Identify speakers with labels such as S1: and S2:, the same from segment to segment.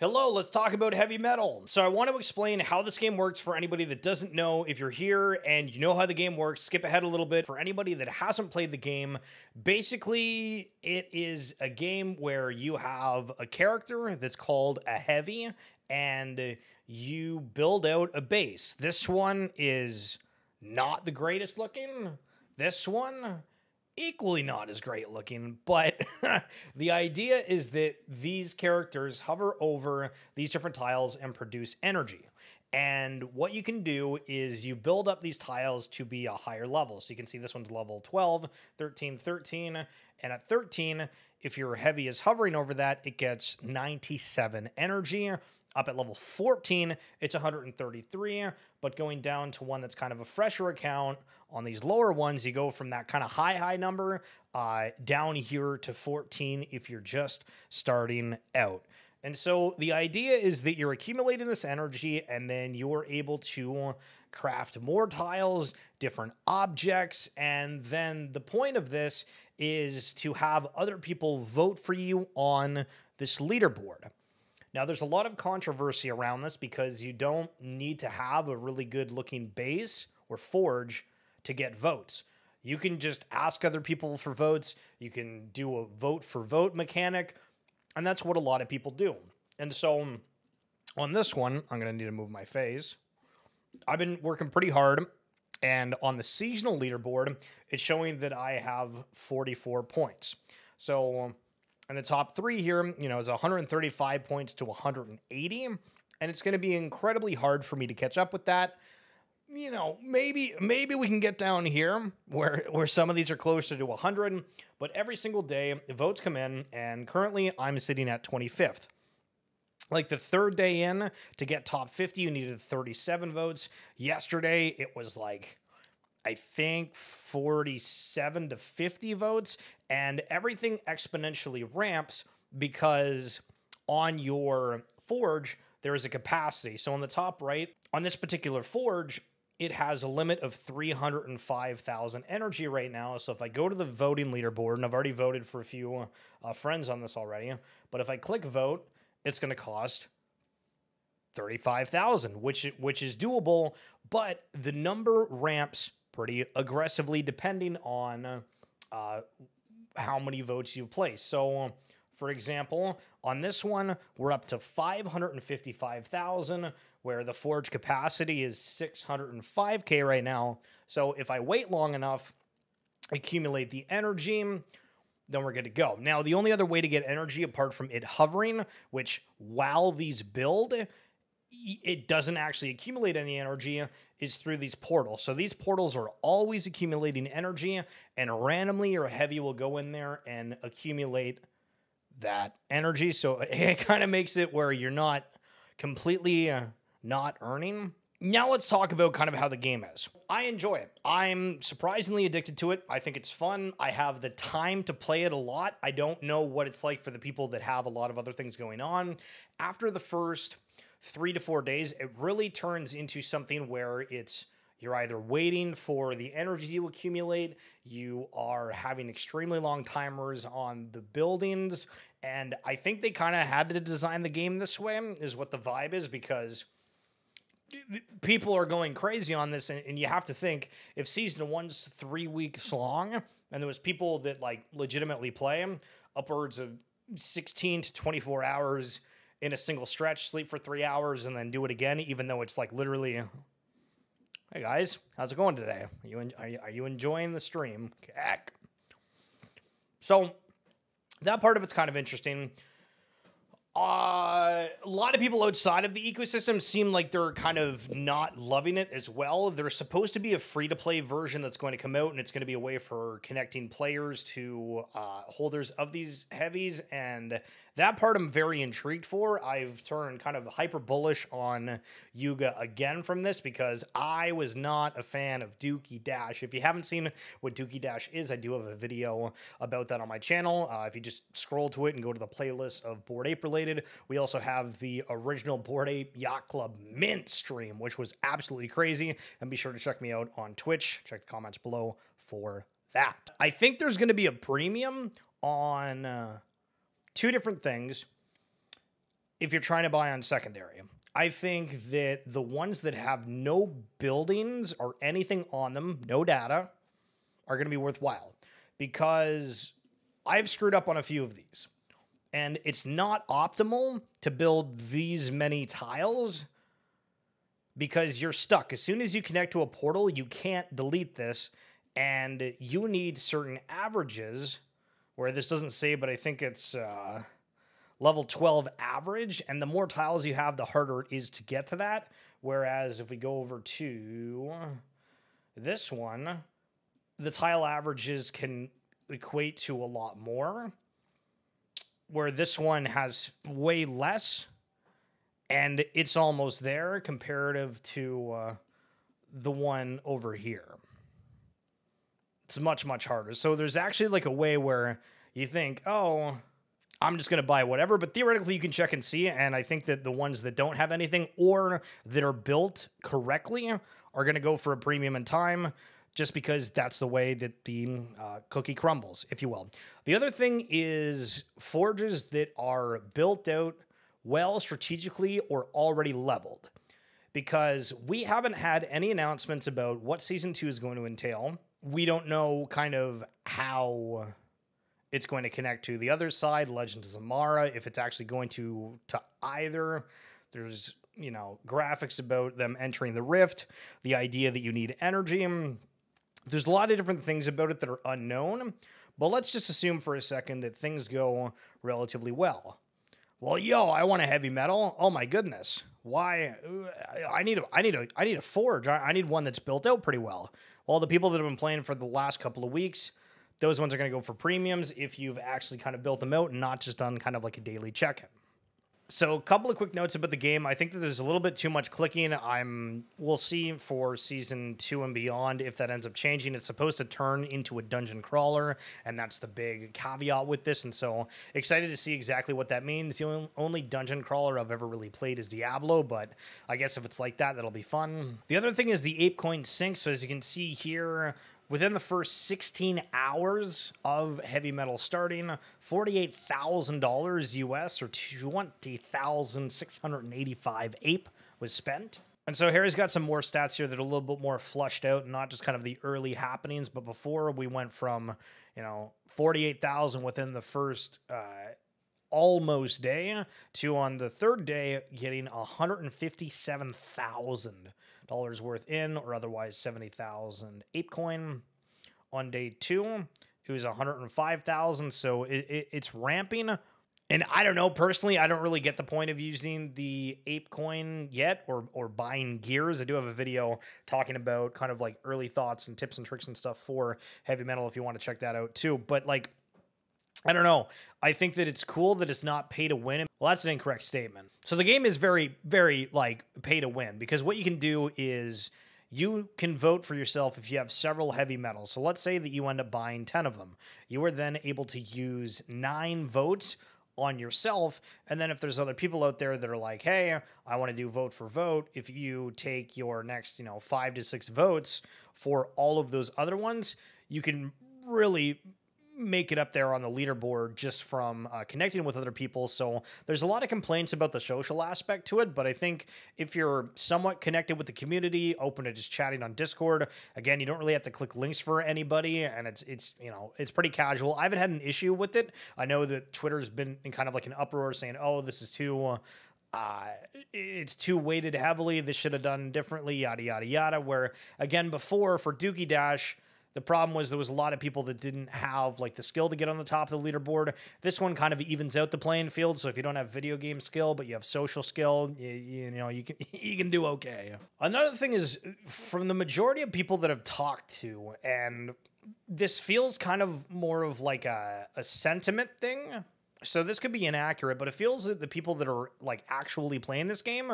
S1: Hello, let's talk about heavy metal. So I want to explain how this game works for anybody that doesn't know. If you're here and you know how the game works, skip ahead a little bit. For anybody that hasn't played the game, basically it is a game where you have a character that's called a heavy and you build out a base. This one is not the greatest looking. This one equally not as great looking, but the idea is that these characters hover over these different tiles and produce energy. And what you can do is you build up these tiles to be a higher level. So you can see this one's level 12, 13, 13. And at 13, if your heavy is hovering over that, it gets 97 energy. Up at level 14, it's 133, but going down to one that's kind of a fresher account, on these lower ones, you go from that kind of high number down here to 14 if you're just starting out. And so the idea is that you're accumulating this energy and then you're able to craft more tiles, different objects, and then the point of this is to have other people vote for you on this leaderboard. Now, there's a lot of controversy around this because you don't need to have a really good looking base or forge to get votes. You can just ask other people for votes. You can do a vote for vote mechanic, and that's what a lot of people do. And so on this one, I'm going to need to move my face. I've been working pretty hard, and on the seasonal leaderboard, it's showing that I have 44 points. So and the top three here, you know, is 135 points to 180, and it's going to be incredibly hard for me to catch up with that. You know, maybe we can get down here where some of these are closer to 100, but every single day the votes come in, and currently I'm sitting at 25th. Like the third day in, to get top 50, you needed 37 votes. Yesterday, it was like, I think 47 to 50 votes, and everything exponentially ramps because on your forge, there is a capacity. So on the top right, on this particular forge, it has a limit of 305,000 energy right now. So if I go to the voting leaderboard, and I've already voted for a few friends on this already, but if I click vote, it's going to cost 35,000, which is doable, but the number ramps pretty aggressively depending on how many votes you've placed. So, for example, on this one, we're up to 555,000, where the forge capacity is 605K right now. So if I wait long enough, accumulate the energy, then we're good to go. Now, the only other way to get energy apart from it hovering, which while these build, it doesn't actually accumulate any energy, is through these portals. So these portals are always accumulating energy, and randomly your heavy will go in there and accumulate that energy. So it kind of makes it where you're not completely not earning. Now let's talk about kind of how the game is. I enjoy it. I'm surprisingly addicted to it. I think it's fun. I have the time to play it a lot. I don't know what it's like for the people that have a lot of other things going on. After the first 3 to 4 days, it really turns into something where you're either waiting for the energy to accumulate, you are having extremely long timers on the buildings, and I think they kind of had to design the game this way, is what the vibe is, because people are going crazy on this, and you have to think, if season 1's 3 weeks long, and there was people that like legitimately play upwards of 16 to 24 hours in a single stretch, sleep for 3 hours, and then do it again, even though it's like literally, hey guys, how's it going today? Are you enjoying the stream? Heck. So that part of it's kind of interesting. A lot of people outside of the ecosystem seem like they're kind of not loving it as well. There's supposed to be a free-to-play version that's going to come out, and it's going to be a way for connecting players to holders of these heavies, and that part I'm very intrigued for. I've turned kind of hyper bullish on Yuga again from this because I was not a fan of Dookey Dash. If you haven't seen what Dookey Dash is, I do have a video about that on my channel. If you just scroll to it and go to the playlist of Bored Ape related, we also have the original Bored Ape Yacht Club Mint stream, which was absolutely crazy. And be sure to check me out on Twitch. Check the comments below for that. I think there's going to be a premium on two different things. if you're trying to buy on secondary. I think that the ones that have no buildings or anything on them, no data, are going to be worthwhile, because I've screwed up on a few of these. And it's not optimal to build these many tiles because you're stuck. As soon as you connect to a portal, you can't delete this, and you need certain averages, where this doesn't say, but I think it's level 12 average, and the more tiles you have, the harder it is to get to that. Whereas if we go over to this one, the tile averages can equate to a lot more, where this one has way less, and it's almost there comparative to the one over here. It's much, much harder. So there's actually like a way where you think, oh, I'm just going to buy whatever, but theoretically you can check and see, and I think that the ones that don't have anything or that are built correctly are going to go for a premium in time, just because that's the way that the cookie crumbles, if you will. The other thing is forges that are built out well strategically or already leveled, because we haven't had any announcements about what Season 2 is going to entail. We don't know kind of how it's going to connect to the other side, Legends of Zamara, if it's actually going to either. There's, you know, graphics about them entering the rift, the idea that you need energy. There's a lot of different things about it that are unknown, but let's just assume for a second that things go relatively well. Well, yo, I want a heavy metal. Oh my goodness. Why? I need a forge. I need one that's built out pretty well. Well, the people that have been playing for the last couple of weeks, those ones are going to go for premiums if you've actually kind of built them out and not just done kind of like a daily check-in. So a couple of quick notes about the game. I think that there's a little bit too much clicking. We'll see for Season 2 and beyond if that ends up changing. It's supposed to turn into a dungeon crawler, and that's the big caveat with this. And so excited to see exactly what that means. The only dungeon crawler I've ever really played is Diablo, but I guess if it's like that, that'll be fun. The other thing is the Apecoin sync. So as you can see here, within the first 16 hours of heavy metal starting, $48,000 US or 20,685 ape was spent. And so Harry's got some more stats here that are a little bit more flushed out, not just kind of the early happenings, but before we went from, 48,000 within the first almost day to on the third day getting $157,000 worth in, or otherwise 70,000 Apecoin. On day 2, it was 105,000, so it's ramping. And I don't know, personally, I don't really get the point of using the Apecoin yet, or buying gears. I do have a video talking about kind of like early thoughts and tips and tricks and stuff for heavy metal if you want to check that out too. But like, I don't know. I think that it's cool that it's not pay to win. Well, that's an incorrect statement. So the game is very, very like pay to win, because what you can do is you can vote for yourself if you have several heavy metals. So let's say that you end up buying 10 of them. You are then able to use 9 votes on yourself. And then if there's other people out there that are like, hey, I want to do vote for vote, if you take your next, 5 to 6 votes for all of those other ones, you can really make it up there on the leaderboard just from connecting with other people. So there's a lot of complaints about the social aspect to it, but I think if you're somewhat connected with the community, open to just chatting on Discord, again, you don't really have to click links for anybody, and it's pretty casual. I haven't had an issue with it. I know that Twitter's been in kind of like an uproar saying, oh, this is too it's too weighted heavily, this should have done differently, yada yada yada, where again before for Dookey Dash, the problem was there was a lot of people that didn't have like the skill to get on the top of the leaderboard. This one kind of evens out the playing field. So if you don't have video game skill, but you have social skill, you can do okay. Another thing is, from the majority of people that I've talked to, and this feels kind of more of like a sentiment thing. So this could be inaccurate, but it feels that the people that are like actually playing this game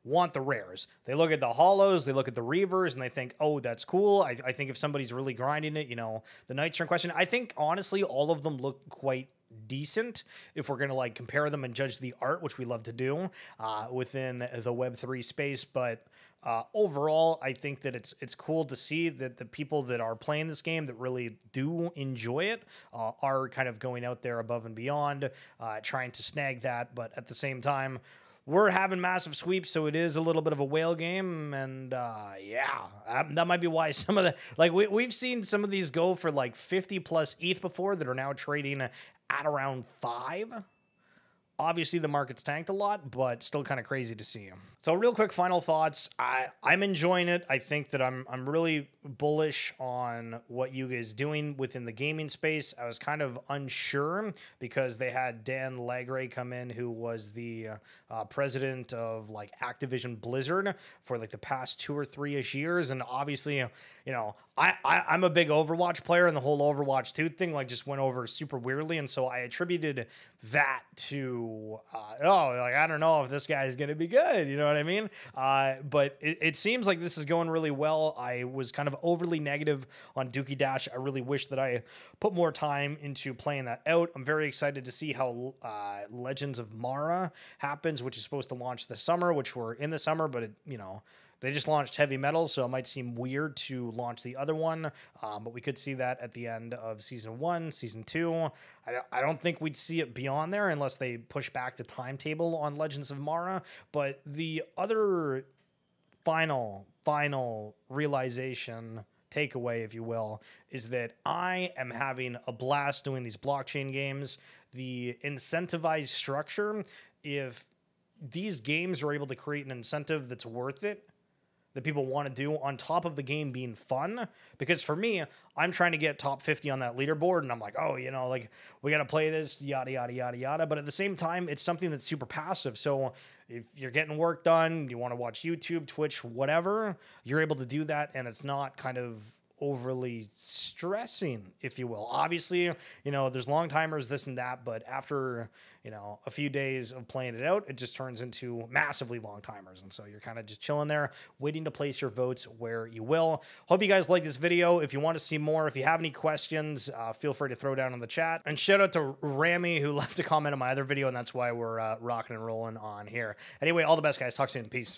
S1: want the rares. They look at the hollows, they look at the reavers, and they think, oh, that's cool. I think if somebody's really grinding it, the knights are in question. I think, honestly, all of them look quite decent if we're going to like compare them and judge the art, which we love to do within the Web3 space. But overall, I think that it's cool to see that the people that are playing this game that really do enjoy it are kind of going out there above and beyond, trying to snag that. But at the same time, we're having massive sweeps, so it is a little bit of a whale game, and yeah, that might be why some of the, like, we've seen some of these go for like 50 plus ETH before that are now trading at around 5. Obviously, the market's tanked a lot, but still kind of crazy to see. So real quick, final thoughts. I'm enjoying it. I think that I'm really bullish on what Yuga is doing within the gaming space. I was kind of unsure because they had Dan Lagray come in, who was the president of like Activision Blizzard for like the past 2 or 3-ish years. And obviously, you know, I'm a big Overwatch player, and the whole Overwatch 2 thing like just went over super weirdly. And so I attributed that to, like, I don't know if this guy is going to be good. You know what I mean? But it seems like this is going really well. I was kind of overly negative on Dookey Dash. I really wish that I put more time into playing that out. I'm very excited to see how Legends of Mara happens, which is supposed to launch this summer, which we're in the summer, but it, you know, they just launched Heavy Metal, so it might seem weird to launch the other one, but we could see that at the end of Season 1, Season 2. I don't think we'd see it beyond there unless they push back the timetable on Legends of Mara, but the other final realization, takeaway, if you will, is that I am having a blast doing these blockchain games. The incentivized structure, if these games are able to create an incentive that's worth it, that people want to do on top of the game being fun, because for me, I'm trying to get top 50 on that leaderboard, and I'm like, oh, you know, like, we got to play this, yada, yada, yada, yada. But at the same time, it's something that's super passive. So if you're getting work done, you want to watch YouTube, Twitch, whatever, you're able to do that, and it's not kind of overly stressing, if you will. Obviously, you know, there's long timers, this and that, but after, you know, a few days of playing it out, it just turns into massively long timers. And so you're kind of just chilling there, waiting to place your votes where you will. Hope you guys like this video. If you want to see more, if you have any questions, feel free to throw down in the chat. And shout out to Rami, who left a comment on my other video, and that's why we're rocking and rolling on here. Anyway, all the best, guys. Talk soon. Peace.